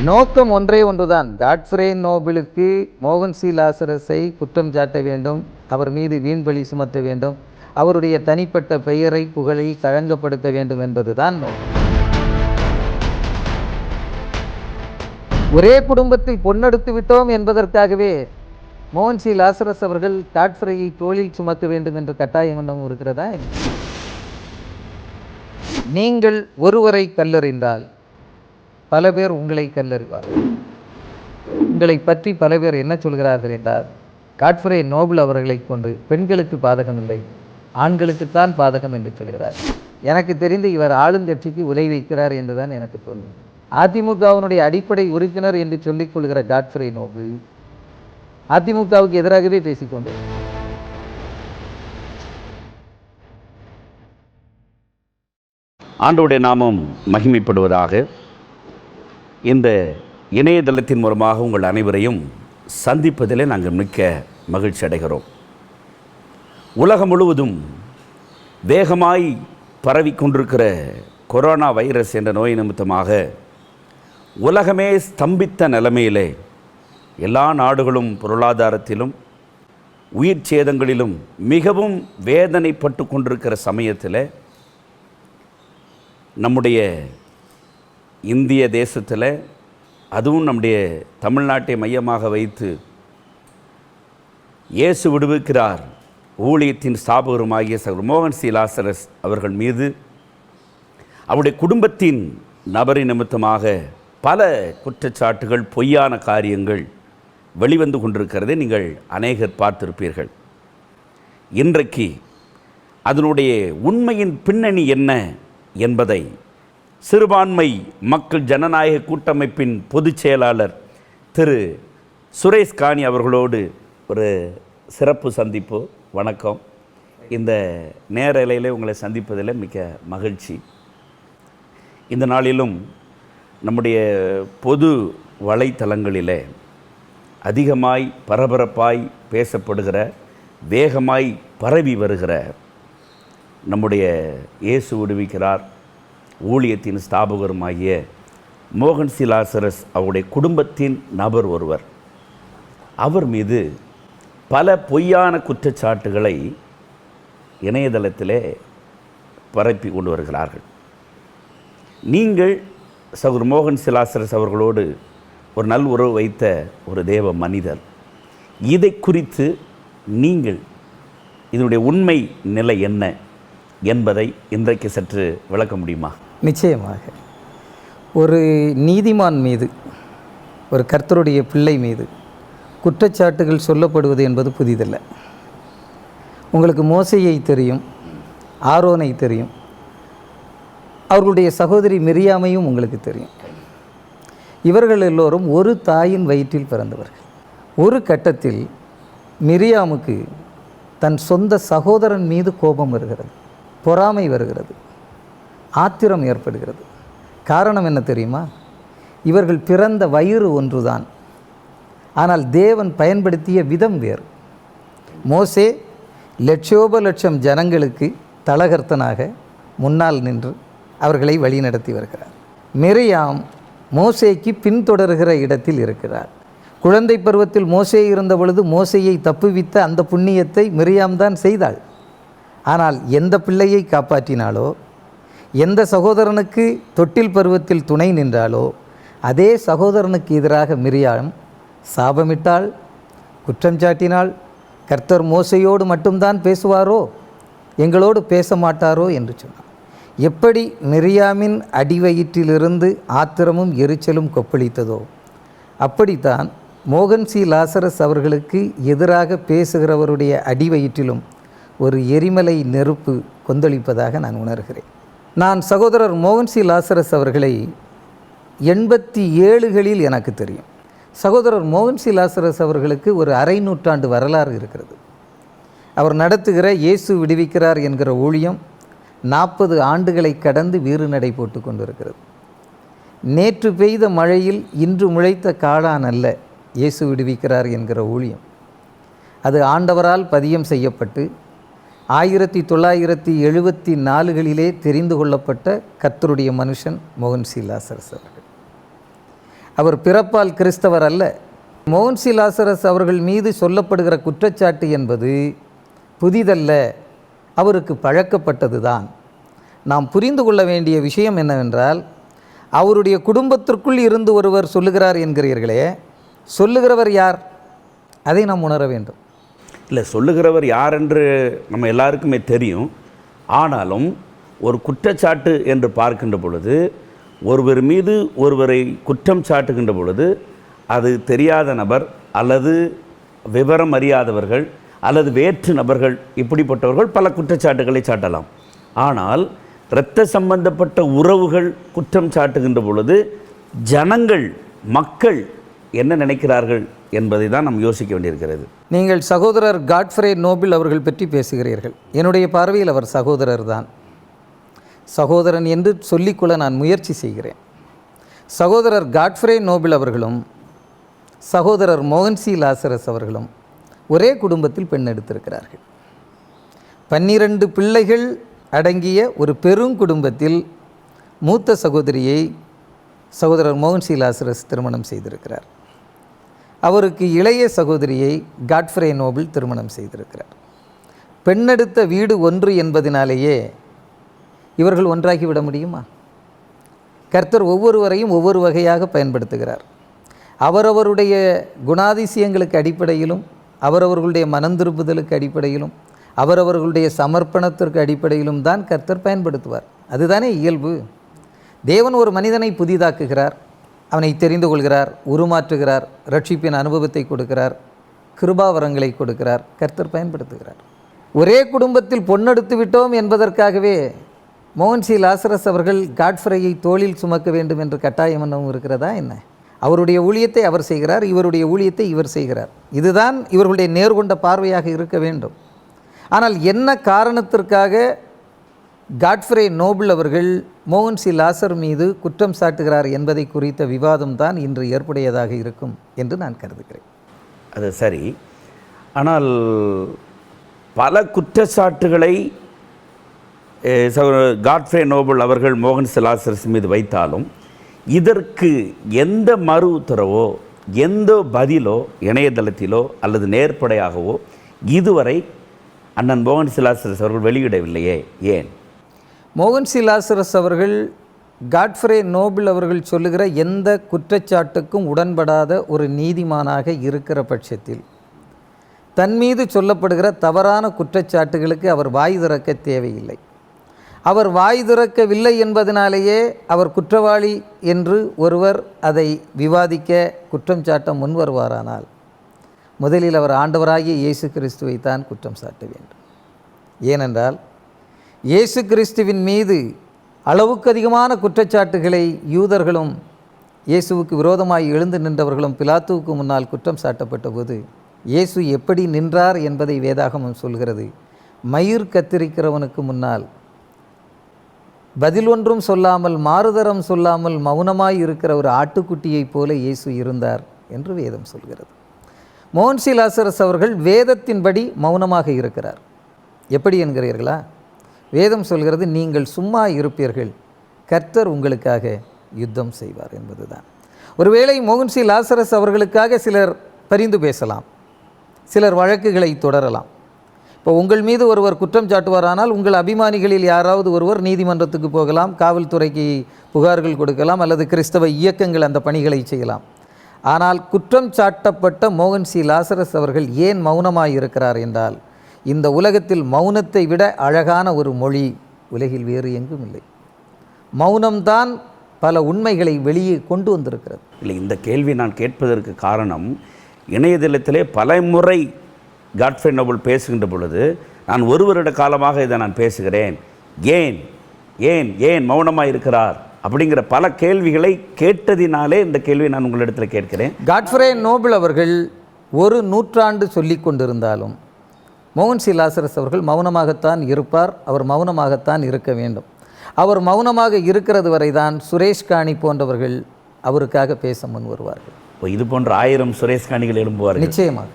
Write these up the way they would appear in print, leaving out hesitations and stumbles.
நோக்கம் ஒன்றே ஒன்றுதான். காட்ஃப்ரே நோபிளுக்கு மோகன் சி லாசரஸை குற்றம் சாட்ட வேண்டும், அவர் மீது வீண்பழி சுமத்த வேண்டும், அவருடைய தனிப்பட்ட பெயரை புகழை களங்கப்படுத்த வேண்டும் என்பதுதான் நோக்கம். ஒரே குடும்பத்தில் பொன்னெடுத்து விட்டோம் என்பதற்காகவே மோகன் சி லாசரஸ் அவர்கள் காட்ஃப்ரேயை தோளில் சுமத்த வேண்டும் என்ற கட்டாயம் ஒன்றும் இருக்கிறதா? நீங்கள் ஒருவரை கல்லறிந்தால் பல பேர் உங்களை கல்லறிவார். உங்களை பற்றி பல பேர் என்ன சொல்கிறார்கள் என்றால், காட்ஃப்ரே நோபிள் அவர்களை கொண்டு பெண்களுக்கு பாதகம் இல்லை, ஆண்களுக்குத்தான் பாதகம் என்று சொல்கிறார். எனக்கு தெரிந்து இவர் ஆளுங்கட்சிக்கு உலை வைக்கிறார் என்றுதான் எனக்கு தோன்றும். அதிமுகவினுடைய அடிப்படை உறுப்பினர் என்று சொல்லிக் கொள்கிற காட்ஃப்ரே நோபிள் அதிமுகவுக்கு எதிராகவே பேசிக்கொண்டு ஆண்டவருடைய நாமம் மகிமைப்படுவதாக. இந்த இணையதளத்தின் மூலமாக உங்கள் அனைவரையும் சந்திப்பதிலே நாங்கள் மிக்க மகிழ்ச்சி அடைகிறோம். உலகம் முழுவதும் வேகமாய் பரவிக்கொண்டிருக்கிற கொரோனா வைரஸ் என்ற நோய் நிமித்தமாக உலகமே ஸ்தம்பித்த நிலைமையிலே எல்லா நாடுகளும் பொருளாதாரத்திலும் உயிர் சேதங்களிலும் மிகவும் வேதனைப்பட்டு கொண்டிருக்கிற சமயத்தில் நம்முடைய இந்திய தேசத்தில், அதுவும் நம்முடைய தமிழ்நாட்டை மையமாக வைத்து இயேசு விடுவிக்கிறார் ஊழியத்தின் ஸ்தாபகருமாகிய சகோதரர் மோகன் சி லாசரஸ் அவர்கள் மீது அவருடைய குடும்பத்தின் நபரின் நிமித்தமாக பல குற்றச்சாட்டுகள், பொய்யான காரியங்கள் வெளிவந்து கொண்டிருக்கிறதை நீங்கள் அநேகர் பார்த்திருப்பீர்கள். இன்றைக்கு அதனுடைய உண்மையின் பின்னணி என்ன என்பதை சிறுபான்மை மக்கள் ஜனநாயக கூட்டமைப்பின் பொதுச் செயலாளர் திரு சுரேஷ் காணி அவர்களோடு ஒரு சிறப்பு சந்திப்பு. வணக்கம். இந்த நேரலையில் உங்களை சந்திப்பதில் மிக்க மகிழ்ச்சி. இந்த நாளிலும் நம்முடைய பொது வலைத்தளங்களிலே அதிகமாய் பரபரப்பாய் பேசப்படுகிற, வேகமாய் பரவி வருகிற நம்முடைய இயேசு விடுவிக்கிறார் ஊழியத்தின் ஸ்தாபகருமாகிய மோகன் சி லாசரஸ் அவருடைய குடும்பத்தின் நபர் ஒருவர், அவர் மீது பல பொய்யான குற்றச்சாட்டுகளை இணையதளத்திலே பரப்பி கொண்டு வருகிறார்கள். நீங்கள் சகோதரர் மோகன் சி லாசரஸ் அவர்களோடு ஒரு நல் உறவு வைத்த ஒரு தேவ மனிதர், இதை குறித்து நீங்கள் இதனுடைய உண்மை நிலை என்ன என்பதை இன்றைக்கு சற்று விளக்க முடியுமா? நிச்சயமாக. ஒரு நீதிமான் மீது, ஒரு கர்த்தருடைய பிள்ளை மீது குற்றச்சாட்டுகள் சொல்லப்படுவது என்பது புதிதல்ல. உங்களுக்கு மோசேயை தெரியும், ஆரோனை தெரியும், அவர்களுடைய சகோதரி மிரியாமையும் உங்களுக்கு தெரியும். இவர்கள் எல்லோரும் ஒரு தாயின் வயிற்றில் பிறந்தவர்கள். ஒரு கட்டத்தில் மிரியாமுக்கு தன் சொந்த சகோதரன் மீது கோபம் வருகிறது, பொறாமை வருகிறது, ஆத்திரம் ஏற்படுகிறது. காரணம் என்ன தெரியுமா? இவர்கள் பிறந்த வயிறு ஒன்றுதான், ஆனால் தேவன் பயன்படுத்திய விதம் வேறு. மோசே லட்சோப லட்சம் ஜனங்களுக்கு தலகர்த்தனாக முன்னால் நின்று அவர்களை வழிநடத்தி வருகிறார். மிரியாம் மோசேக்கு பின்தொடர்கிற இடத்தில் இருக்கிறார். குழந்தை பருவத்தில் மோசே இருந்த பொழுது மோசேயை தப்புவித்த அந்த புண்ணியத்தை மிரியாம் தான் செய்தாள். ஆனால் எந்த பிள்ளையை காப்பாற்றினாலோ, எந்த சகோதரனுக்கு தொட்டில் பருவத்தில் துணை நின்றாலோ, அதே சகோதரனுக்கு எதிராக மிரியாம் சாபமிட்டாள், குற்றம் சாட்டினாள். கர்த்தர் மோசையோடு மட்டும்தான் பேசுவாரோ, எங்களோடு பேச மாட்டாரோ என்று சொன்னார். எப்படி மிரியாமின் அடிவயிற்றிலிருந்து ஆத்திரமும் எரிச்சலும் கொப்பளித்ததோ, அப்படித்தான் மோகன் சி லாசரஸ் அவர்களுக்கு எதிராக பேசுகிறவருடைய அடிவயிற்றிலும் ஒரு எரிமலை நெருப்பு கொந்தளிப்பதாக நான் உணர்கிறேன். நான் சகோதரர் மோகன் சி லாசரஸ் அவர்களை 87களில் எனக்கு தெரியும். சகோதரர் மோகன் சி லாசரஸ் அவர்களுக்கு ஒரு அரை நூற்றாண்டு வரலாறு இருக்கிறது. அவர் நடத்துகிற இயேசு விடுவிக்கிறார் என்கிற ஊழியம் 40 ஆண்டுகளை கடந்து வீறு நடை போட்டு கொண்டிருக்கிறது. நேற்று பெய்த மழையில் இன்று முளைத்த காளான் அல்ல இயேசு விடுவிக்கிறார் என்கிற ஊழியம். அது ஆண்டவரால் பதியம் செய்யப்பட்டு 1974களிலே தெரிந்து கொள்ளப்பட்ட கர்த்தருடைய மனுஷன் மோகன் சி லாசரஸ் அவர்கள். அவர் பிறப்பால் கிறிஸ்தவர் அல்ல. மோகன்சி லாசரஸ் அவர்கள் மீது சொல்லப்படுகிற குற்றச்சாட்டு என்பது புதிதல்ல, அவருக்கு பழக்கப்பட்டது தான். நாம் புரிந்து கொள்ள வேண்டிய விஷயம் என்னவென்றால், அவருடைய குடும்பத்திற்குள் இருந்து ஒருவர் சொல்லுகிறார் என்கிறீர்களே, சொல்லுகிறவர் யார்? அதை நாம் உணர வேண்டும். இல்லை, சொல்லுகிறவர் யார் என்று நம்ம எல்லாருக்குமே தெரியும். ஆனாலும் ஒரு குற்றச்சாட்டு என்று பார்க்கின்ற பொழுது, ஒருவர் மீது ஒருவரை குற்றம் சாட்டுகின்ற பொழுது, அது தெரியாத நபர் அல்லது விவரம் அறியாதவர்கள் அல்லது வேற்று நபர்கள், இப்படிப்பட்டவர்கள் பல குற்றச்சாட்டுகளை சாட்டலாம். ஆனால் இரத்த சம்பந்தப்பட்ட உறவுகள் குற்றம் சாட்டுகின்ற பொழுது ஜனங்கள், மக்கள் என்ன நினைக்கிறார்கள் என்பதை தான் நாம் யோசிக்க வேண்டியிருக்கிறது. நீங்கள் சகோதரர் காட்ஃப்ரே நோபிள் அவர்கள் பற்றி பேசுகிறீர்கள். என்னுடைய பார்வையில் அவர் சகோதரர் தான். சகோதரன் என்று சொல்லிக்கொள்ள நான் முயற்சி செய்கிறேன். சகோதரர் காட்ஃப்ரே நோபிள் அவர்களும் சகோதரர் மோகன்சி லாசரஸ் அவர்களும் ஒரே குடும்பத்தில் பெண் எடுத்திருக்கிறார்கள். 12 பிள்ளைகள் அடங்கிய ஒரு பெருங்குடும்பத்தில் மூத்த சகோதரியை சகோதரர் மோகன்சி லாசரஸ் திருமணம் செய்திருக்கிறார். அவருக்கு இளைய சகோதரியை காட்ஃப்ரே நோபிள் திருமணம் செய்திருக்கிறார். பெண்ணெடுத்த வீடு ஒன்று என்பதினாலேயே இவர்கள் ஒன்றாகிவிட முடியுமா? கர்த்தர் ஒவ்வொருவரையும் ஒவ்வொரு வகையாக பயன்படுத்துகிறார். அவரவருடைய குணாதிசயங்களுக்கு அடிப்படையிலும், அவரவர்களுடைய மனந்திருப்புதலுக்கு அடிப்படையிலும், அவரவர்களுடைய சமர்ப்பணத்திற்கு அடிப்படையிலும் தான் கர்த்தர் பயன்படுத்துவார். அதுதானே இயல்பு. தேவன் ஒரு மனிதனை புதிதாக்குகிறார், அவனை தெரிந்து கொள்கிறார், உருமாற்றுகிறார், ரட்சிப்பின் அனுபவத்தை கொடுக்கிறார், கிருபாவரங்களை கொடுக்கிறார், கர்த்தர் பயன்படுத்துகிறார். ஒரே குடும்பத்தில் பொன்னெடுத்து விட்டோம் என்பதற்காகவே மோகன்சி லாசரஸ் அவர்கள் காட்ஃப்ரேயை தோளில் சுமக்க வேண்டும் என்று கட்டாயம் என்னவும் இருக்கிறதா என்ன? அவருடைய ஊழியத்தை அவர் செய்கிறார், இவருடைய ஊழியத்தை இவர் செய்கிறார். இதுதான் இவர்களுடைய நேர்கொண்ட பார்வையாக இருக்க வேண்டும். ஆனால் என்ன காரணத்திற்காக காட்ஃப்ரே நோபிள் அவர்கள் மோகன்சி லாசர் மீது குற்றம் சாட்டுகிறார் என்பதை குறித்த விவாதம் தான் இன்று ஏற்புடையதாக இருக்கும் என்று நான் கருதுகிறேன். அது சரி. ஆனால் பல குற்றச்சாட்டுகளை காட்ஃப்ரே நோபிள் அவர்கள் மோகன்சி லாசரஸ் மீது வைத்தாலும் இதற்கு எந்த மறு உத்தரவோ எந்த பதிலோ இணையதளத்திலோ அல்லது நேர்படையாகவோ இதுவரை அண்ணன் மோகன்சி லாசரஸ் அவர்கள் வெளியிடவில்லையே, ஏன்? மோகன்சி லாசரஸ் அவர்கள் காட்ஃப்ரே நோபிள் அவர்கள் சொல்லுகிற எந்த குற்றச்சாட்டுக்கும் உடன்படாத ஒரு நீதிமானாக இருக்கிற பட்சத்தில் தன் மீது சொல்லப்படுகிற தவறான குற்றச்சாட்டுகளுக்கு அவர் வாய் திறக்க தேவையில்லை. அவர் வாய் திறக்கவில்லை என்பதனாலேயே அவர் குற்றவாளி என்று ஒருவர் அதை விவாதிக்க குற்றம் சாட்ட முன்வருவாரானால் முதலில் அவர் ஆண்டவராகிய இயேசு கிறிஸ்துவை தான் குற்றம் சாட்ட வேண்டும். ஏனென்றால் இயேசு கிறிஸ்துவின் மீது அளவுக்கு அதிகமான குற்றச்சாட்டுகளை யூதர்களும் இயேசுவுக்கு விரோதமாய் எழுந்து நின்றவர்களும் பிலாத்துவுக்கு முன்னால் குற்றம் சாட்டப்பட்ட போது இயேசு எப்படி நின்றார் என்பதை வேதாகமம் சொல்கிறது. மயிர் கத்திரிக்கிறவனுக்கு முன்னால் பதில் ஒன்றும் சொல்லாமல், மாறுதரம் சொல்லாமல் மௌனமாய் இருக்கிற ஒரு ஆட்டுக்குட்டியைப் போல இயேசு இருந்தார் என்று வேதம் சொல்கிறது. மோகன்சி லாசரஸ் அவர்கள் வேதத்தின்படி மௌனமாக இருக்கிறார். எப்படி என்கிறீர்களா? வேதம் சொல்கிறது, நீங்கள் சும்மா இருப்பீர்கள், கர்த்தர் உங்களுக்காக யுத்தம் செய்வார் என்பதுதான். ஒருவேளை மோகன்சி லாசரஸ் அவர்களுக்காக சிலர் பரிந்து பேசலாம், சிலர் வழக்குகளை தொடரலாம். இப்போ உங்கள் மீது ஒருவர் குற்றம் சாட்டுவாரானால் உங்கள் அபிமானிகளில் யாராவது ஒருவர் நீதிமன்றத்துக்கு போகலாம், காவல்துறைக்கு புகார்கள் கொடுக்கலாம், அல்லது கிறிஸ்தவ இயக்கங்கள் அந்த பணிகளை செய்யலாம். ஆனால் குற்றம் சாட்டப்பட்ட மோகன்சி லாசரஸ் அவர்கள் ஏன் மௌனமாய் இருக்கிறார் என்றால், இந்த உலகத்தில் மௌனத்தை விட அழகான ஒரு மொழி உலகில் வேறு எங்கும் இல்லை. மௌனம்தான் பல உண்மைகளை வெளியே கொண்டு வந்திருக்கிறது. இல்லை, இந்த கேள்வி நான் கேட்பதற்கு காரணம், இணையதளத்திலே பல முறை காட்ஃப்ரே நோபிள் பேசுகின்ற பொழுது நான் ஒரு வருட காலமாக இதை நான் பேசுகிறேன், ஏன் ஏன் ஏன் மௌனமாக இருக்கிறார் அப்படிங்கிற பல கேள்விகளை கேட்டதினாலே இந்த கேள்வியை நான் உங்களிடத்தில் கேட்கிறேன். காட்ஃப்ரே நோபிள் அவர்கள் ஒரு நூற்றாண்டு சொல்லி கொண்டிருந்தாலும் மோகன்சி லாசரஸ் அவர்கள் மௌனமாகத்தான் இருப்பார், அவர் மௌனமாகத்தான் இருக்க வேண்டும். அவர் மௌனமாக இருக்கிறது வரை தான் சுரேஷ் காணி போன்றவர்கள் அவருக்காக பேச முன் வருவார்கள். இது போன்ற 1000 சுரேஷ் காணிகள் எழும்புவார்கள் நிச்சயமாக.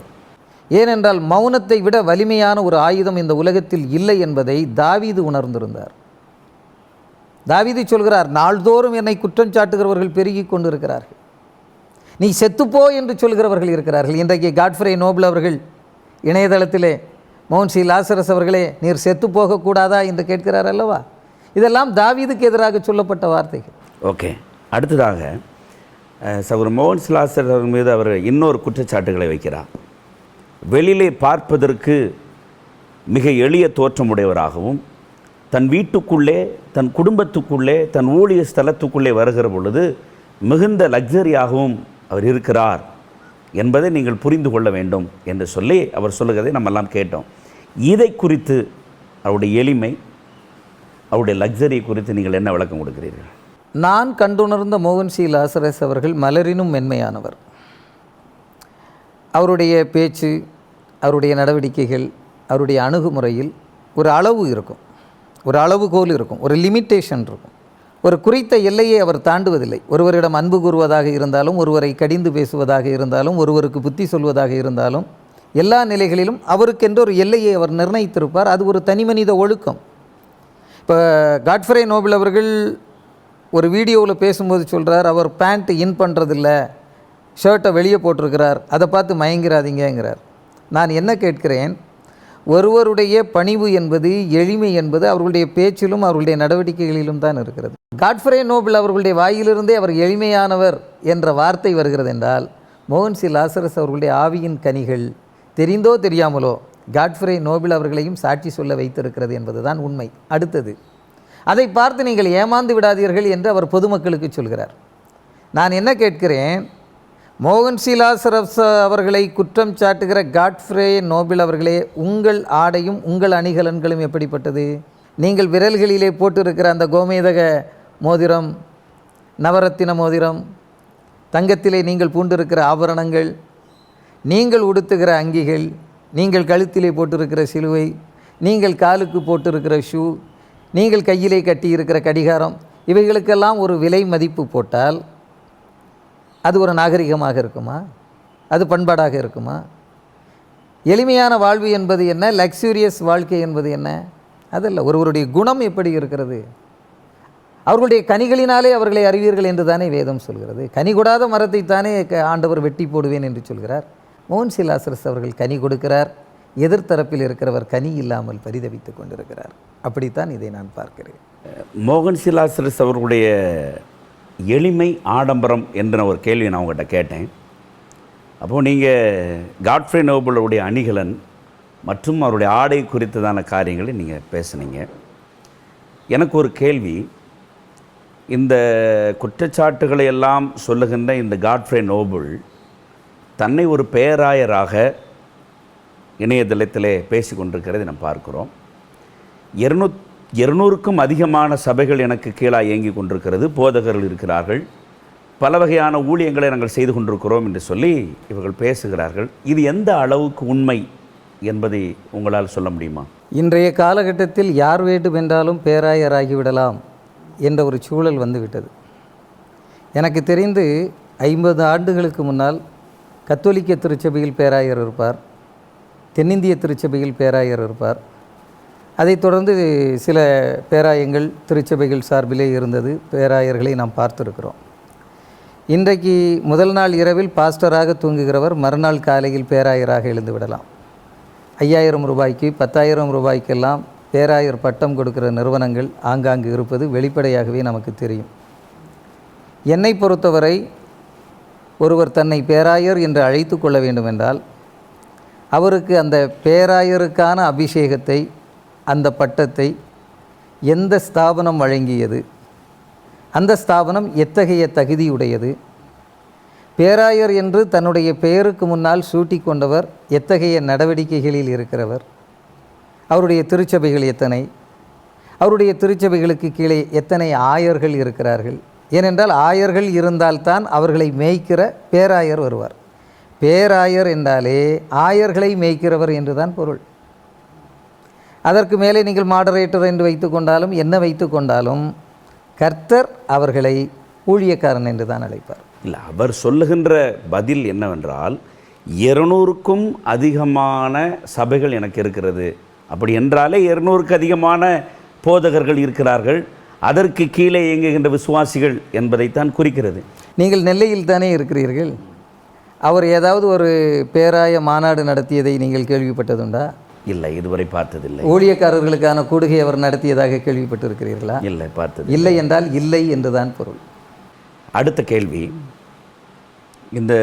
ஏனென்றால் மௌனத்தை விட வலிமையான ஒரு ஆயுதம் இந்த உலகத்தில் இல்லை என்பதை தாவீது உணர்ந்திருந்தார். தாவீது சொல்கிறார், நாள்தோறும் என்னை குற்றம் சாட்டுகிறவர்கள் பெருகி கொண்டிருக்கிறார்கள். நீ செத்துப்போ என்று சொல்கிறவர்கள் இருக்கிறார்கள். இன்றைக்கு காட்ஃப்ரே நோபல் அவர்கள் இணையதளத்திலே மோகன் சி லாசரஸ் அவர்களே நீர் செத்து போகக்கூடாதா என்று கேட்கிறார் அல்லவா? இதெல்லாம் தாவீதுக்கு எதிராக சொல்லப்பட்ட வார்த்தைகள். ஓகே, அடுத்ததாக சகோதரர் மோகன் சி லாசரஸ் அவர்கள் மீது அவர் இன்னொரு குற்றச்சாட்டுகளை வைக்கிறார். வெளியிலே பார்ப்பதற்கு மிக எளிய தோற்றமுடையவராகவும் தன் வீட்டுக்குள்ளே தன் குடும்பத்துக்குள்ளே தன் ஊழிய ஸ்தலத்துக்குள்ளே வருகிற பொழுது மிகுந்த லக்ஸரியாகவும் அவர் இருக்கிறார் என்பதை நீங்கள் புரிந்து கொள்ள வேண்டும் என்று சொல்லி அவர் சொல்லுகிறதை நம்ம எல்லாம் கேட்டோம். இதை குறித்து அவருடைய எளிமை, அவருடைய லக்ஸரி குறித்து நீங்கள் என்ன விளக்கம் கொடுக்கிறீர்கள்? நான் கண்டுணர்ந்த மோகன் சி லாசரஸ் அவர்கள் மலரினும் மென்மையானவர். அவருடைய பேச்சு, அவருடைய நடவடிக்கைகள், அவருடைய அணுகுமுறையில் ஒரு அளவு இருக்கும், ஒரு அளவுகோல் இருக்கும், ஒரு லிமிட்டேஷன் இருக்கும். ஒரு குறித்த எல்லையை அவர் தாண்டுவதில்லை. ஒருவரிடம் அன்பு கூறுவதாக இருந்தாலும், ஒருவரை கடிந்து பேசுவதாக இருந்தாலும், ஒருவருக்கு புத்தி சொல்வதாக இருந்தாலும், எல்லா நிலைகளிலும் அவருக்கென்று ஒரு எல்லையை அவர் நிர்ணயித்திருப்பார். அது ஒரு தனிமனித ஒழுக்கம். இப்போ காட்ஃப்ரே நோபல் அவர்கள் ஒரு வீடியோவில் பேசும்போது சொல்கிறார், அவர் பேண்ட் இன் பண்ணுறதில்ல, ஷர்ட்டை வெளியே போட்டிருக்கிறார், அதை பார்த்து மயங்கிறாதீங்கிறார். நான் என்ன கேட்கிறேன், ஒருவருடைய பணிவு என்பது, எளிமை என்பது அவர்களுடைய பேச்சிலும் அவர்களுடைய நடவடிக்கைகளிலும் தான் இருக்கிறது. காட்ஃப்ரே நோபல் அவர்களுடைய வாயிலிருந்தே அவர் எளிமையானவர் என்ற வார்த்தை வருகிறது என்றால், மோகன் சி லாசரஸ் அவர்களுடைய ஆவியின் கனிகள் தெரிந்தோ தெரியாமலோ காட்ஃப்ரே நோபல் அவர்களையும் சாட்சி சொல்ல வைத்திருக்கிறது என்பதுதான் உண்மை. அடுத்தது, அதை பார்த்து நீங்கள் ஏமாந்து விடாதீர்கள் என்று அவர் பொதுமக்களுக்கு சொல்கிறார். நான் என்ன கேட்கிறேன், மோகன் சி லாசரஸ் அவர்களை குற்றம் சாட்டுகிற காட்ஃப்ரே நோபல் அவர்களே, உங்கள் ஆடையும் உங்கள் அணிகலன்களும் எப்படிப்பட்டது? நீங்கள் விரல்களிலே போட்டிருக்கிற அந்த கோமேதக மோதிரம், நவரத்தின மோதிரம், தங்கத்திலே நீங்கள் பூண்டிருக்கிற ஆபரணங்கள், நீங்கள் உடுத்துகிற அங்கிகள், நீங்கள் கழுத்திலே போட்டிருக்கிற சிலுவை, நீங்கள் காலுக்கு போட்டிருக்கிற ஷூ, நீங்கள் கையிலே கட்டியிருக்கிற கடிகாரம், இவைகளுக்கெல்லாம் ஒரு விலை மதிப்பு போட்டால் அது ஒரு நாகரிகமாக இருக்குமா? அது பண்பாடாக இருக்குமா? எளிமையான வாழ்வு என்பது என்ன? லக்ஸூரியஸ் வாழ்க்கை என்பது என்ன? அதல்ல. ஒருவருடைய குணம் எப்படி இருக்கிறது? அவர்களுடைய கனிகளினாலே அவர்களை அறிவீர்கள் என்று தானே வேதம் சொல்கிறது. கனி கொடாத மரத்தை தானே ஆண்டவர் வெட்டி போடுவேன் என்று சொல்கிறார். மோகன் சி லாசரஸ் அவர்கள் கனி கொடுக்கிறார், எதிர்த்தரப்பில் இருக்கிறவர் கனி இல்லாமல் பரிதவித்து கொண்டிருக்கிறார். அப்படித்தான் இதை நான் பார்க்கிறேன். மோகன் சி லாசரஸ் அவர்களுடைய எளிமை, ஆடம்பரம் என்ற ஒரு கேள்வி நான் உங்கள்கிட்ட கேட்டேன். அப்போது நீங்கள் காட்ஃப்ரே நோபலுடைய அணிகலன் மற்றும் அவருடைய ஆடை குறித்ததான காரியங்களை நீங்கள் பேசுனீங்க. எனக்கு ஒரு கேள்வி, இந்த குற்றச்சாட்டுகளை எல்லாம் சொல்லுகின்ற இந்த காட்ஃப்ரே நோபல் தன்னை ஒரு பேராயராக இணையதளத்திலே பேசி கொண்டிருக்கிறதை நாம் பார்க்கிறோம். 200க்கும் அதிகமான சபைகள் எனக்கு கீழாக இயங்கி கொண்டிருக்கிறது, போதகர்கள் இருக்கிறார்கள், பல வகையான ஊழியங்களை நாங்கள் செய்து கொண்டிருக்கிறோம் என்று சொல்லி இவர்கள் பேசுகிறார்கள். இது எந்த அளவுக்கு உண்மை என்பதை உங்களால் சொல்ல முடியுமா? இன்றைய காலகட்டத்தில் யார் வேண்டுமென்றாலும் பேராயராகிவிடலாம் என்ற ஒரு சூழல் வந்துவிட்டது. எனக்கு தெரிந்து 50 ஆண்டுகளுக்கு முன்னால் கத்தோலிக்க திருச்சபையில் பேராயர் இருப்பார், தென்னிந்திய திருச்சபையில் பேராயர் இருப்பார். அதைத் தொடர்ந்து சில பேராயங்கள் திருச்சபைகள் சார்பிலே இருந்தது, பேராயர்களை நாம் பார்த்துருக்கிறோம். இன்றைக்கு முதல் நாள் இரவில் பாஸ்டராக தூங்குகிறவர் மறுநாள் காலையில் பேராயராக எழுந்து விடலாம். 5000 ரூபாய்க்கு 10,000 ரூபாய்க்கெல்லாம் பேராயர் பட்டம் கொடுக்கிற நிறுவனங்கள் ஆங்காங்கு இருப்பது வெளிப்படையாகவே நமக்கு தெரியும். என்னை பொறுத்தவரை ஒருவர் தன்னை பேராயர் என்று அழைத்து கொள்ள வேண்டுமென்றால் அவருக்கு அந்த பேராயருக்கான அபிஷேகத்தை, அந்த பட்டத்தை எந்த ஸ்தாபனம் வழங்கியது, அந்த ஸ்தாபனம் எத்தகைய தகுதியுடையது, பேராயர் என்று தன்னுடைய பெயருக்கு முன்னால் சூட்டி கொண்டவர் எத்தகைய நடவடிக்கைகளில் இருக்கிறவர், அவருடைய திருச்சபைகள் எத்தனை, அவருடைய திருச்சபைகளுக்கு கீழே எத்தனை ஆயர்கள் இருக்கிறார்கள். ஏனென்றால் ஆயர்கள் இருந்தால்தான் அவர்களை மேய்க்கிற பேராயர் வருவார். பேராயர் என்றாலே ஆயர்களை மேய்க்கிறவர் என்றுதான் பொருள். அதற்கு மேலே நீங்கள் மாடரேட்டர் என்று வைத்து கொண்டாலும் என்ன வைத்து கொண்டாலும் கர்த்தர் அவர்களை ஊழியக்காரன் என்று தான் அழைப்பார். இல்லை, அவர் சொல்லுகின்ற பதில் என்னவென்றால் 200க்கும் அதிகமான சபைகள் எனக்கு இருக்கிறது, அப்படி என்றாலே 200க்கு அதிகமான போதகர்கள் இருக்கிறார்கள், அதற்கு கீழே இயங்குகின்ற விசுவாசிகள் என்பதைத்தான் குறிக்கிறது. நீங்கள் நெல்லையில் தானே இருக்கிறீர்கள். அவர் ஏதாவது ஒரு பேராய மாநாடு நடத்தியதை நீங்கள் கேள்விப்பட்டதுண்டா? இல்லை, இதுவரை பார்த்ததில்லை. ஊழியக்காரர்களுக்கான கூடுகை அவர் நடத்தியதாக கேள்விப்பட்டிருக்கிறீர்களா? இல்லை, பார்த்தது இல்லை என்றால் இல்லை என்றுதான் பொருள். அடுத்த கேள்வி, இந்த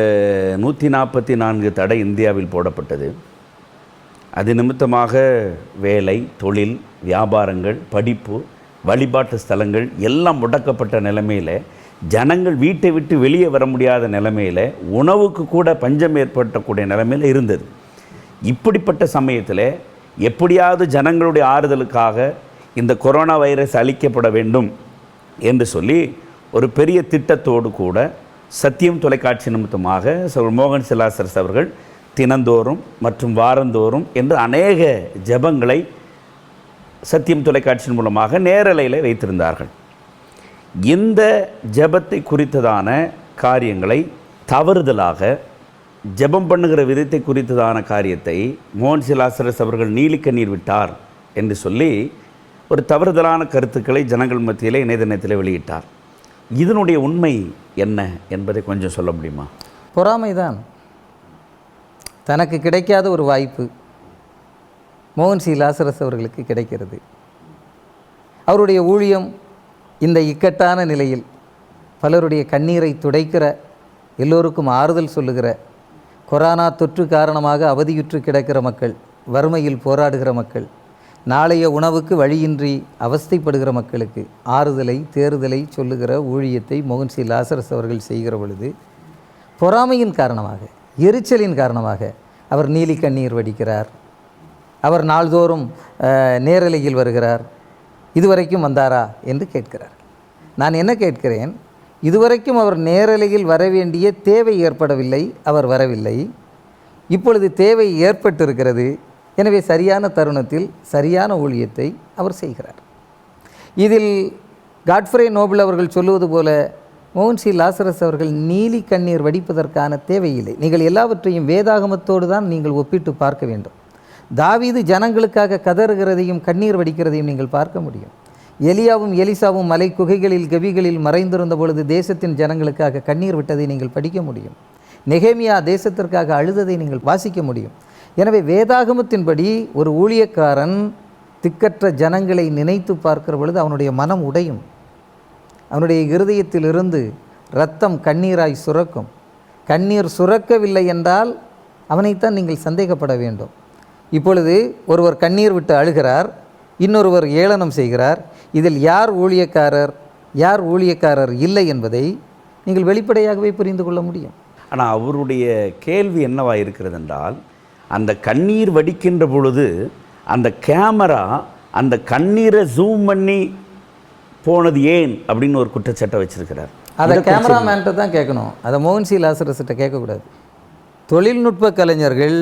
144 தடை இந்தியாவில் போடப்பட்டது. அது நிமித்தமாக வேலை, தொழில், வியாபாரங்கள், படிப்பு, வழிபாட்டு ஸ்தலங்கள் எல்லாம் முடக்கப்பட்ட நிலைமையில், ஜனங்கள் வீட்டை விட்டு வெளியே வர முடியாத நிலைமையில், உணவுக்கு கூட பஞ்சம் ஏற்பட்டக்கூடிய நிலைமையில் இருந்தது. இப்படிப்பட்ட சமயத்தில் எப்படியாவது ஜனங்களுடைய ஆறுதலுக்காக இந்த கொரோனா வைரஸ் அழிக்கப்பட வேண்டும் என்று சொல்லி ஒரு பெரிய திட்டத்தோடு கூட சத்தியம் தொலைக்காட்சி நிமித்தமாக மோகன் சிலாசரஸ் அவர்கள் தினந்தோறும் மற்றும் வாரந்தோறும் என்று அநேக ஜெபங்களை சத்தியம் தொலைக்காட்சியின் மூலமாக நேரலையில் வைத்திருந்தார்கள். இந்த ஜெபத்தை குறித்ததான காரியங்களை தவறுதலாக, ஜெபம் பண்ணுகிற விதத்தை குறித்ததான காரியத்தை மோகன் சிலாசரஸ் அவர்கள் நீலிக்கண்ணீர் விட்டார் என்று சொல்லி ஒரு தவறுதலான கருத்துக்களை ஜனங்கள் மத்தியில் இணையதளத்தில் வெளியிட்டார். இதனுடைய உண்மை என்ன என்பதை கொஞ்சம் சொல்ல முடியுமா? பொறாமைதான். தனக்கு கிடைக்காத ஒரு வாய்ப்பு மோகன் சிலாசரஸ் அவர்களுக்கு கிடைக்கிறது. அவருடைய ஊழியம் இந்த இக்கட்டான நிலையில் பலருடைய கண்ணீரை துடைக்கிற, எல்லோருக்கும் ஆறுதல் சொல்லுகிற, கொரோனா தொற்று காரணமாக அவதியுற்று கிடக்கிற மக்கள், வறுமையில் போராடுகிற மக்கள், நாளைய உணவுக்கு வழியின்றி அவஸ்தைப்படுகிற மக்களுக்கு ஆறுதலை, தேறுதலை சொல்லுகிற ஊழியத்தை மோகன் சிலாசரஸ் அவர்கள் செய்கிற பொழுது பொறாமையின் காரணமாக, எரிச்சலின் காரணமாக அவர் நீலி கண்ணீர் வடிக்கிறார். அவர் நாள்தோறும் நேரலையில் வருகிறார். இதுவரைக்கும் வந்தாரா என்று கேட்கிறார். நான் என்ன கேட்கிறேன், இதுவரைக்கும் அவர் நேரலையில் வர வேண்டிய தேவை ஏற்படவில்லை, அவர் வரவில்லை. இப்பொழுது தேவை ஏற்பட்டிருக்கிறது. எனவே சரியான தருணத்தில் சரியான ஊழியத்தை அவர் செய்கிறார். இதில் காட்ஃப்ரே நோபல் அவர்கள் சொல்லுவது போல மோகன் சிலாசரஸ் அவர்கள் நீலி கண்ணீர் வடிப்பதற்கான தேவையில்லை. நீங்கள் எல்லாவற்றையும் வேதாகமத்தோடு தான் நீங்கள் ஒப்பிட்டு பார்க்க வேண்டும். தாவீது ஜனங்களுக்காக கதறுகிறதையும் கண்ணீர் வடிக்கிறதையும் நீங்கள் பார்க்க முடியும். எலியாவும் எலிசாவும் மலை குகைகளில் கவிகளில் மறைந்திருந்த பொழுது தேசத்தின் ஜனங்களுக்காக கண்ணீர் விட்டதை நீங்கள் படிக்க முடியும். நெகேமியா தேசத்திற்காக அழுததை நீங்கள் வாசிக்க முடியும். எனவே வேதாகமத்தின்படி ஒரு ஊழியக்காரன் திக்கற்ற ஜனங்களை நினைத்து பார்க்கிற பொழுது அவனுடைய மனம் உடையும். அவனுடைய இருதயத்திலிருந்து இரத்தம் கண்ணீராய் சுரக்கும். கண்ணீர் சுரக்கவில்லை என்றால் அவனைத்தான் நீங்கள் சந்தேகப்பட வேண்டும். இப்பொழுது ஒருவர் கண்ணீர் விட்டு அழுகிறார், இன்னொருவர் ஏளனம் செய்கிறார். இதில் யார் ஊழியக்காரர், யார் ஊழியக்காரர் இல்லை என்பதை நீங்கள் வெளிப்படையாகவே புரிந்து கொள்ள முடியும். ஆனால் அவருடைய கேள்வி என்னவாக இருக்கிறது என்றால், அந்த கண்ணீர் வடிக்கின்ற பொழுது அந்த கேமரா அந்த கண்ணீரை ஜூம் பண்ணி போனது ஏன் அப்படின்னு ஒரு குற்றச்சாட்டை வச்சிருக்கிறார். அதை கேமராமேன்ட்ட தான் கேட்கணும், அதை மோகன் சிலாசரஸ்கிட்ட கேட்கக்கூடாது. தொழில்நுட்ப கலைஞர்கள்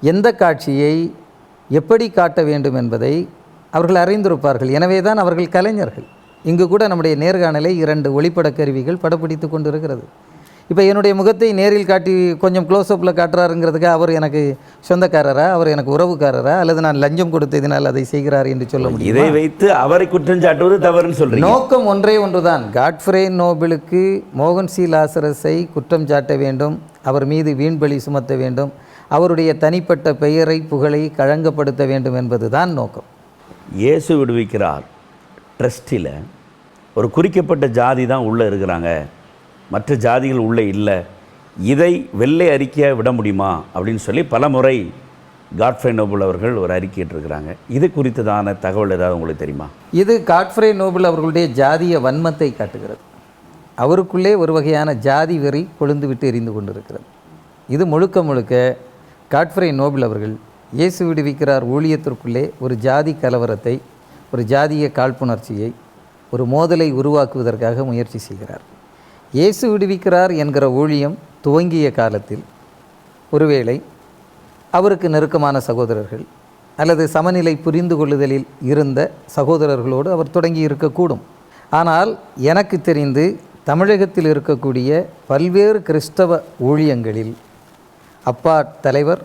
எந்த காட்சியை எப்படி காட்ட வேண்டும் என்பதை அவர்கள் அறிந்திருப்பார்கள். எனவே தான் அவர்கள் கலைஞர்கள். இங்கு கூட நம்முடைய நேர்காணலை 2 ஒளிப்பட கருவிகள் படப்பிடித்து கொண்டு இருக்கிறது. இப்போ என்னுடைய முகத்தை நேரில் காட்டி கொஞ்சம் க்ளோஸ்அப்பில் காட்டுறாருங்கிறதுக்கு அவர் எனக்கு சொந்தக்காரரா, அவர் எனக்கு உறவுக்காரரா, அல்லது நான் லஞ்சம் கொடுத்ததினால் அதை செய்கிறார் என்று சொல்ல முடியும்? இதை வைத்து அவரை குற்றம் சாட்டுவது தவறுன்னு சொல்றீங்க. நோக்கம் ஒன்றே ஒன்றுதான். காட்ஃப்ரே நோபலுக்கு மோகன் சிலாசரஸை குற்றம் சாட்ட வேண்டும், அவர் மீது வீண்பலி சுமத்த வேண்டும், அவருடைய தனிப்பட்ட பெயரை புகழை களங்கப்படுத்த வேண்டும் என்பதுதான் நோக்கம். இயேசு விடுவிக்கிறார் ட்ரஸ்டில் ஒரு குறிக்கப்பட்ட ஜாதி தான் உள்ளே இருக்கிறாங்க, மற்ற ஜாதிகள் உள்ளே இல்லை, இதை வெள்ளை அறிக்கையாக விட முடியுமா அப்படின்னு சொல்லி பல முறை காட்ஃப்ரே நோபல் அவர்கள் ஒரு அறிக்கையிட்டிருக்கிறாங்க. இது குறித்ததான தகவல் ஏதாவது உங்களுக்கு தெரியுமா? இது காட்ஃப்ரே நோபல் அவர்களுடைய ஜாதிய வன்மத்தை காட்டுகிறது. அவருக்குள்ளே ஒரு வகையான ஜாதி வெறி கொழுந்து விட்டு எரிந்து கொண்டிருக்கிறது. இது முழுக்க முழுக்க காட்ஃப்ரே நோபல் அவர்கள் இயேசு விடுவிக்கிறார் ஊழியத்திற்குள்ளே ஒரு ஜாதி கலவரத்தை, ஒரு ஜாதிய காழ்ப்புணர்ச்சியை, ஒரு மோதலை உருவாக்குவதற்காக முயற்சி செய்கிறார். இயேசு விடுவிக்கிறார் என்கிற ஊழியம் துவங்கிய காலத்தில் ஒருவேளை அவருக்கு நெருக்கமான சகோதரர்கள் அல்லது சமநிலை புரிந்து கொள்ளுதலில் இருந்த சகோதரர்களோடு அவர் தொடங்கி இருக்கக்கூடும். ஆனால் எனக்கு தெரிந்து தமிழகத்தில் இருக்கக்கூடிய பல்வேறு கிறிஸ்தவ ஊழியங்களில் அப்பா தலைவர்,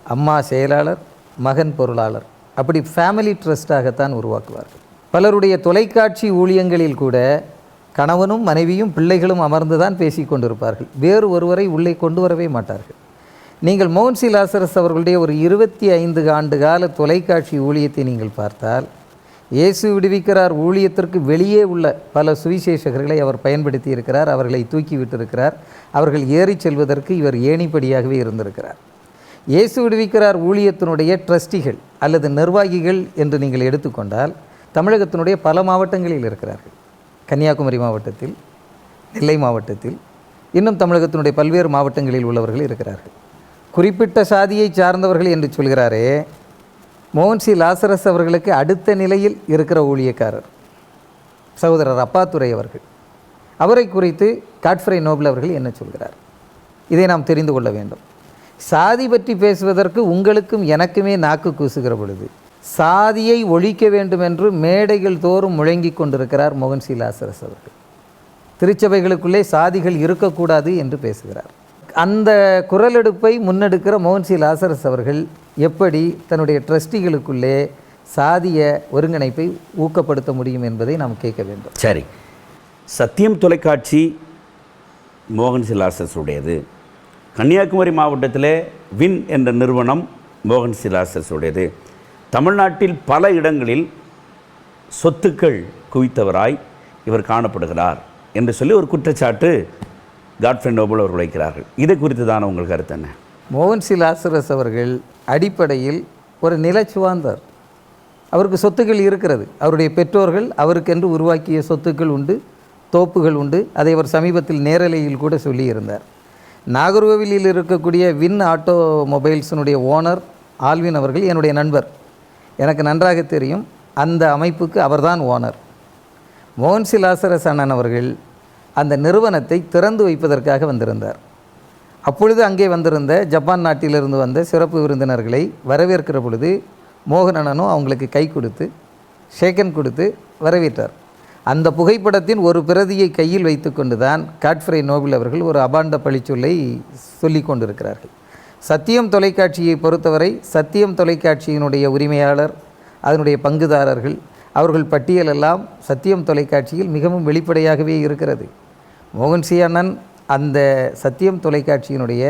அம்மா செயலாளர், மகன் பொருளாளர், அப்படி ஃபேமிலி ட்ரஸ்டாகத்தான் உருவாக்குவார்கள். பலருடைய தொலைக்காட்சி ஊழியங்களில் கூட கணவனும் மனைவியும் பிள்ளைகளும் அமர்ந்துதான் பேசி கொண்டிருப்பார்கள். வேறு ஒருவரை உள்ளே கொண்டு வரவே மாட்டார்கள். நீங்கள் மோகன் சி லாசரஸ் அவர்களுடைய ஒரு 25 ஆண்டு கால தொலைக்காட்சி ஊழியத்தை நீங்கள் பார்த்தால், இயேசு விடுவிக்கிறார் ஊழியத்திற்கு வெளியே உள்ள பல சுவிசேஷகர்களை அவர் பயன்படுத்தி இருக்கிறார். அவர்களை தூக்கி விட்டிருக்கிறார். அவர்கள் ஏறி செல்வதற்கு இவர் ஏணிப்படியாகவே இருந்திருக்கிறார். இயேசு விடுவிக்கிறார் ஊழியத்தினுடைய ட்ரஸ்டிகள் அல்லது நிர்வாகிகள் என்று நீங்கள் எடுத்துக்கொண்டால் தமிழகத்தினுடைய பல மாவட்டங்களில் இருக்கிறார்கள். கன்னியாகுமரி மாவட்டத்தில், நெல்லை மாவட்டத்தில், இன்னும் தமிழகத்தினுடைய பல்வேறு மாவட்டங்களில் உள்ளவர்கள் இருக்கிறார்கள். குறிப்பிட்ட சாதியை சார்ந்தவர்கள் என்று சொல்கிறாரே, மோகன் சி லாசரஸ் அவர்களுக்கு அடுத்த நிலையில் இருக்கிற ஊழியக்காரர் சகோதரர் அப்பாத்துரை அவர்கள். அவரை குறித்து காட்ஃப்ரே நோபல் அவர்கள் என்ன சொல்கிறார்? இதை நாம் தெரிந்து கொள்ள வேண்டும். சாதி பற்றி பேசுவதற்கு உங்களுக்கும் எனக்குமே நாக்கு கூசுகிற பொழுது சாதியை ஒழிக்க வேண்டும் என்று மேடைகள் தோறும் முழங்கி கொண்டிருக்கிறார் மோகன் சி லாசரஸ் அவர்கள். திருச்சபைகளுக்குள்ளே சாதிகள் இருக்கக்கூடாது என்று பேசுகிறார். அந்த குரலெடுப்பை முன்னெடுக்கிற மோகன் சி லாசரஸ் அவர்கள் எப்படி தன்னுடைய ட்ரஸ்டிகளுக்குள்ளே சாதிய ஒருங்கிணைப்பை ஊக்கப்படுத்த முடியும் என்பதை நாம் கேட்க வேண்டும். சரி, சத்தியம் தொலைக்காட்சி மோகன் சி லாசரஸ் உடையது. கன்னியாகுமரி மாவட்டத்திலே வின் என்ற நிறுவனம் மோகன் சி லாசரஸ் உடையது. தமிழ்நாட்டில் பல இடங்களில் சொத்துக்கள் குவித்தவராய் இவர் காணப்படுகிறார் என்று சொல்லி ஒரு குற்றச்சாட்டு காட்ஃப்ரே நோபல் அவர்கள் வைக்கிறார்கள். இதை குறித்து தானே உங்கள் கருத்து என்ன? மோகன் சி லாசரஸ் அவர்கள் அடிப்படையில் ஒரு நிலச்சுவாந்தார். அவருக்கு சொத்துக்கள் இருக்கிறது. அவருடைய பெற்றோர்கள் அவருக்கென்று உருவாக்கிய சொத்துக்கள் உண்டு, தோப்புகள் உண்டு. அதை அவர் சமீபத்தில் நேரலையில் கூட சொல்லியிருந்தார். நாகர்கோவிலில் இருக்கக்கூடிய வின் ஆட்டோமொபைல்ஸினுடைய ஓனர் ஆல்வின் அவர்கள் என்னுடைய நண்பர், எனக்கு நன்றாக தெரியும். அந்த அமைப்புக்கு அவர்தான் ஓனர். மோகன் சி லாசரஸ் அண்ணன் அவர்கள் அந்த நிறுவனத்தை திறந்து வைப்பதற்காக வந்திருந்தார். அப்பொழுது அங்கே வந்திருந்த ஜப்பான் நாட்டிலிருந்து வந்த சிறப்பு விருந்தினர்களை வரவேற்கிற பொழுது மோகன் அண்ணனும் அவங்களுக்கு கை கொடுத்து ஷேக்கன் கொடுத்து வரவேற்றார். அந்த புகைப்படத்தின் ஒரு பிரதியை கையில் வைத்து கொண்டு தான் காட்ஃப்ரே நோபல் அவர்கள் ஒரு அபாண்ட பழிச்சொல்லை சொல்லி கொண்டிருக்கிறார்கள். சத்தியம் தொலைக்காட்சியை பொறுத்தவரை சத்தியம் தொலைக்காட்சியினுடைய உரிமையாளர், அதனுடைய பங்குதாரர்கள், அவர்கள் பட்டியலெல்லாம் சத்தியம் தொலைக்காட்சியில் மிகவும் வெளிப்படையாகவே இருக்கிறது. மோகன் சி அண்ணன் அந்த சத்தியம் தொலைக்காட்சியினுடைய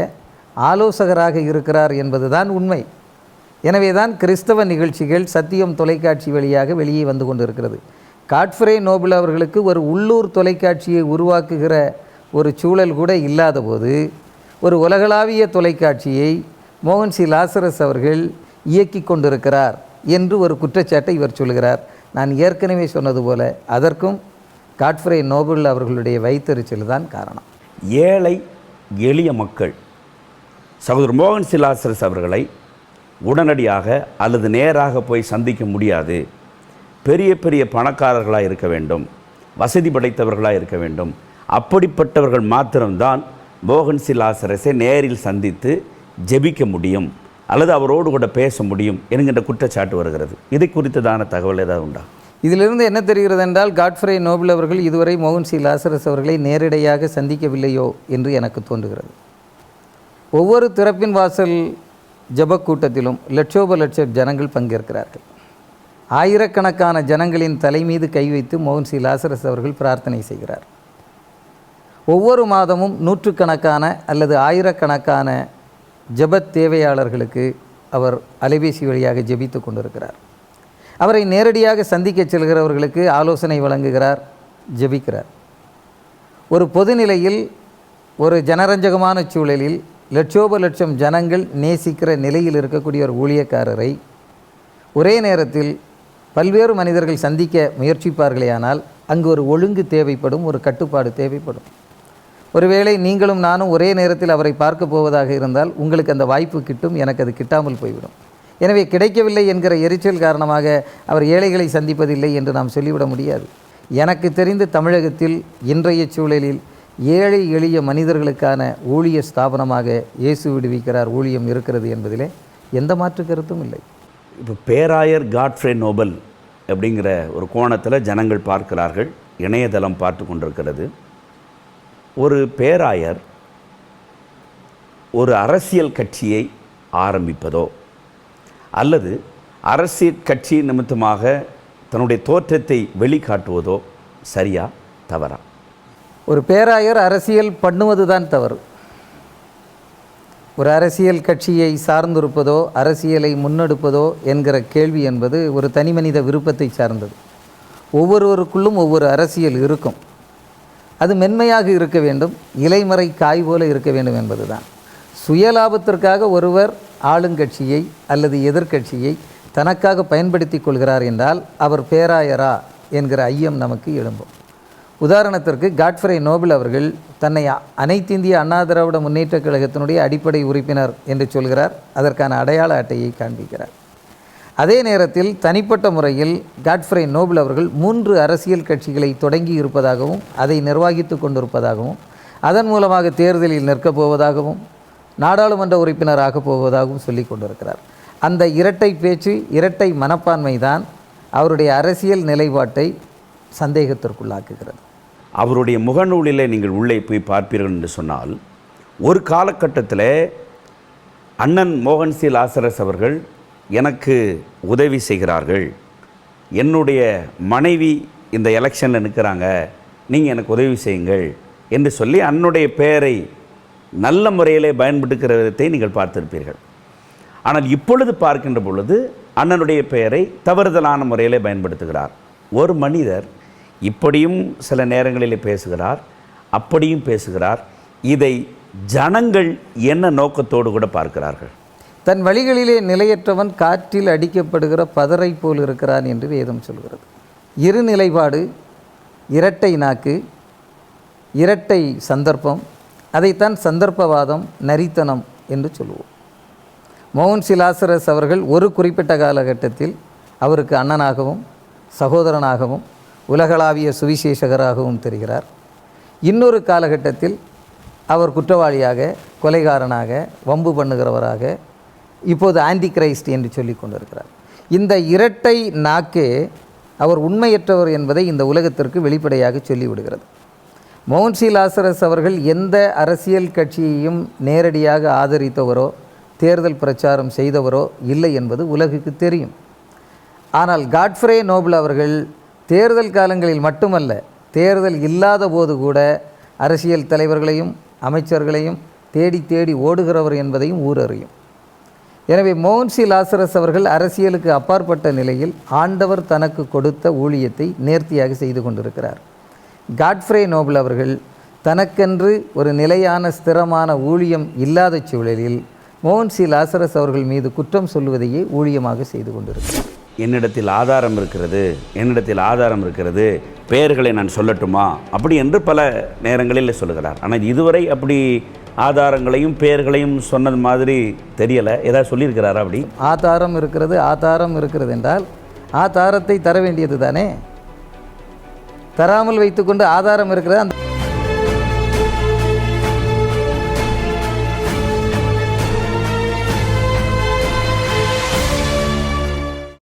ஆலோசகராக இருக்கிறார் என்பதுதான் உண்மை. எனவே தான் கிறிஸ்தவ நிகழ்ச்சிகள் சத்தியம் தொலைக்காட்சி வழியாக வெளியே வந்து கொண்டிருக்கிறது. காட்ஃப்ரே நோபல் அவர்களுக்கு ஒரு உள்ளூர் தொலைக்காட்சியை உருவாக்குகிற ஒரு சூழல் கூட இல்லாத போது ஒரு உலகளாவிய தொலைக்காட்சியை மோகன் சி லாசரஸ் அவர்கள் இயக்கி கொண்டிருக்கிறார் என்று ஒரு குற்றச்சாட்டை இவர் சொல்கிறார். நான் ஏற்கனவே சொன்னது போல அதற்கும் காட்ஃப்ரே நோபல் அவர்களுடைய வைத்தறிச்சல் தான் காரணம். ஏழை எளிய மக்கள் சகோதரர் மோகன் சி லாசரஸ் அவர்களை உடனடியாக அல்லது நேராக போய் சந்திக்க முடியாது. பெரிய பெரிய பணக்காரர்களாக இருக்க வேண்டும், வசதி படைத்தவர்களாக இருக்க வேண்டும். அப்படிப்பட்டவர்கள் மாத்திரம்தான் மோகன் சி லாசரஸை நேரில் சந்தித்து ஜெபிக்க முடியும் அல்லது அவரோடு கூட பேச முடியும் என்கின்ற குற்றச்சாட்டு வருகிறது. இதை குறித்ததான தகவல் ஏதாவது உண்டா? இதிலிருந்து என்ன தெரிகிறது என்றால் காட்ஃப்ரே நோபல் அவர்கள் இதுவரை மோகன் சி லாசரஸ் அவர்களை நேரடியாக சந்திக்கவில்லையோ என்று எனக்கு தோன்றுகிறது. ஒவ்வொரு திறப்பின் வாசல் ஜபக் கூட்டத்திலும் லட்சோப லட்ச ஜனங்கள் பங்கேற்கிறார்கள். ஆயிரக்கணக்கான ஜனங்களின் தலை மீது கை வைத்து மோகன் சி லாசரஸ் அவர்கள் பிரார்த்தனை செய்கிறார். ஒவ்வொரு மாதமும் நூற்றுக்கணக்கான அல்லது ஆயிரக்கணக்கான ஜபத் தேவையாளர்களுக்கு அவர் அலைபேசி வழியாக ஜெபித்து கொண்டிருக்கிறார். அவரை நேரடியாக சந்திக்க செல்கிறவர்களுக்கு ஆலோசனை வழங்குகிறார், ஜெபிக்கிறார். ஒரு பொதுநிலையில் ஒரு ஜனரஞ்சகமான சூழலில் லட்சோப லட்சம் ஜனங்கள் நேசிக்கிற நிலையில் இருக்கக்கூடிய ஒரு ஊழியக்காரரை ஒரே நேரத்தில் பல்வேறு மனிதர்கள் சந்திக்க முயற்சிப்பார்களேயானால் அங்கு ஒரு ஒழுங்கு தேவைப்படும், ஒரு கட்டுப்பாடு தேவைப்படும். ஒருவேளை நீங்களும் நானும் ஒரே நேரத்தில் அவரை பார்க்க போவதாக இருந்தால் உங்களுக்கு அந்த வாய்ப்பு கிட்டும், எனக்கு அது கிட்டாமல் போய்விடும். எனவே கிடைக்கவில்லை என்கிற எரிச்சல் காரணமாக அவர் ஏழைகளை சந்திப்பதில்லை என்று நாம் சொல்லிவிட முடியாது. எனக்கு தெரிந்து தமிழகத்தில் இன்றைய சூழலில் ஏழை எளிய மனிதர்களுக்கான ஊழிய ஸ்தாபனமாக இயேசு விடுவிக்கிறார் ஊழியம் இருக்கிறது என்பதிலே எந்த மாற்று கருத்தும் இல்லை. இப்போ பேராயர் காட்ஃப்ரே நோபல் அப்படிங்கிற ஒரு கோணத்தில் ஜனங்கள் பார்க்கிறார்கள், இணையதளம் பார்த்து கொண்டிருக்கிறது. ஒரு பேராயர் ஒரு அரசியல் கட்சியை ஆரம்பிப்பதோ அல்லது அரசியல் கட்சி நிமித்தமாக தன்னுடைய தோற்றத்தை வெளிக்காட்டுவதோ சரியா தவறா? ஒரு பேராயர் அரசியல் பண்ணுவது தான் தவறு. ஒரு அரசியல் கட்சியை சார்ந்திருப்பதோ அரசியலை முன்னெடுப்பதோ என்கிற கேள்வி என்பது ஒரு தனிமனித விருப்பத்தை சார்ந்தது. ஒவ்வொருவருக்குள்ளும் ஒவ்வொரு அரசியல் இருக்கும். அது மென்மையாக இருக்க வேண்டும், இலைமறை காய் போல இருக்க வேண்டும் என்பதுதான். சுயலாபத்திற்காக ஒருவர் ஆளுங்கட்சியை அல்லது எதிர்க்கட்சியை தனக்காக பயன்படுத்தி கொள்கிறார் என்றால் அவர் பேராயரா என்கிற ஐயம் நமக்கு எழும்பும். உதாரணத்திற்கு காட்ஃப்ரே நோபல் அவர்கள் தன்னை அனைத்திந்திய அண்ணா திராவிட முன்னேற்றக் கழகத்தினுடைய அடிப்படை உறுப்பினர் என்று சொல்கிறார். அதற்கான அடையாள அட்டையை காண்பிக்கிறார். அதே நேரத்தில் தனிப்பட்ட முறையில் காட்ஃப்ரே நோபல் அவர்கள் 3 அரசியல் கட்சிகளை தொடங்கி இருப்பதாகவும் அதை நிர்வகித்து கொண்டிருப்பதாகவும் அதன் மூலமாக தேர்தலில் நிற்கப் போவதாகவும் நாடாளுமன்ற உறுப்பினராக போவதாகவும் சொல்லி கொண்டிருக்கிறார். அந்த இரட்டை பேச்சு, இரட்டை மனப்பான்மை தான் அவருடைய அரசியல் நிலைப்பாட்டை சந்தேகத்திற்குள்ளாக்குகிறது. அவருடைய முகநூலில் நீங்கள் உள்ளே போய் பார்ப்பீர்கள் என்று சொன்னால், ஒரு காலகட்டத்தில் அண்ணன் மோகன் சி லாசரஸ் அவர்கள் எனக்கு உதவி செய்கிறார்கள், என்னுடைய மனைவி இந்த எலெக்ஷனில் நிற்கிறாங்க, நீங்கள் எனக்கு உதவி செய்யுங்கள் என்று சொல்லி அன்னுடைய பெயரை நல்ல முறையிலே பயன்படுத்துகிற விதத்தை நீங்கள் பார்த்திருப்பீர்கள். ஆனால் இப்பொழுது பார்க்கின்ற பொழுது அண்ணனுடைய பெயரை தவறுதலான முறையிலே பயன்படுத்துகிறார். ஒரு மனிதர் இப்படியும் சில நேரங்களில் பேசுகிறார், அப்படியும் பேசுகிறார். இதை ஜனங்கள் என்ன நோக்கத்தோடு கூட பார்க்கிறார்கள்? தன் வழிகளிலே நிலையற்றவன் காற்றில் அடிக்கப்படுகிற பதரை போல் இருக்கிறான் என்று வேதம் சொல்கிறது. இரு நிலைப்பாடு, இரட்டை நாக்கு, இரட்டை சந்தர்ப்பம், அதைத்தான் சந்தர்ப்பவாதம், நரித்தனம் என்று சொல்லுவோம். மோகன் சி லாசரஸ் அவர்கள் ஒரு குறிப்பிட்ட காலகட்டத்தில் அவருக்கு அண்ணனாகவும் சகோதரனாகவும் உலகளாவிய சுவிசேஷகராகவும் தெரிகிறார். இன்னொரு காலகட்டத்தில் அவர் குற்றவாளியாக, கொலைகாரனாக, வம்பு பண்ணுகிறவராக, இப்போது ஆன்டி கிரைஸ்ட் என்று சொல்லி கொண்டிருக்கிறார். இந்த இரட்டை நாக்கே அவர் உண்மையற்றவர் என்பதை இந்த உலகத்திற்கு வெளிப்படையாக சொல்லிவிடுகிறது. மோகன் சி லாசரஸ் அவர்கள் எந்த அரசியல் கட்சியையும் நேரடியாக ஆதரித்தவரோ தேர்தல் பிரச்சாரம் செய்தவரோ இல்லை என்பது உலகுக்கு தெரியும். ஆனால் காட்ஃப்ரே நோபல் அவர்கள் தேர்தல் காலங்களில் மட்டுமல்ல, தேர்தல் இல்லாத போது கூட அரசியல் தலைவர்களையும் அமைச்சர்களையும் தேடி தேடி ஓடுகிறவர் என்பதையும் ஊரறியும். எனவே மோகன் சி லாசரஸ் அவர்கள் அரசியலுக்கு அப்பாற்பட்ட நிலையில் ஆண்டவர் தனக்கு கொடுத்த ஊழியத்தை நேர்த்தியாக செய்து கொண்டிருக்கிறார். காட்ஃப்ரே நோபல் அவர்கள் தனக்கென்று ஒரு நிலையான ஸ்திரமான ஊழியம் இல்லாத சூழலில் மோகன் சி லாசரஸ் அவர்கள் மீது குற்றம் சொல்லுவதையே ஊழியமாக செய்து கொண்டிருக்கிறார். என்னிடத்தில் ஆதாரம் இருக்கிறது, என்னிடத்தில் ஆதாரம் இருக்கிறது, பெயர்களை நான் சொல்லட்டுமா அப்படி என்று பல நேரங்களில் சொல்லுகிறார். ஆனால் இதுவரை அப்படி ஆதாரங்களையும் பெயர்களையும் சொன்னது மாதிரி தெரியலை. ஏதாவது சொல்லியிருக்கிறாரா? அப்படி ஆதாரம் இருக்கிறது என்றால் ஆதாரத்தை தர வேண்டியது தானே. தராமல் வைத்துக்கொண்டு ஆதாரம் இருக்கிறது அந்த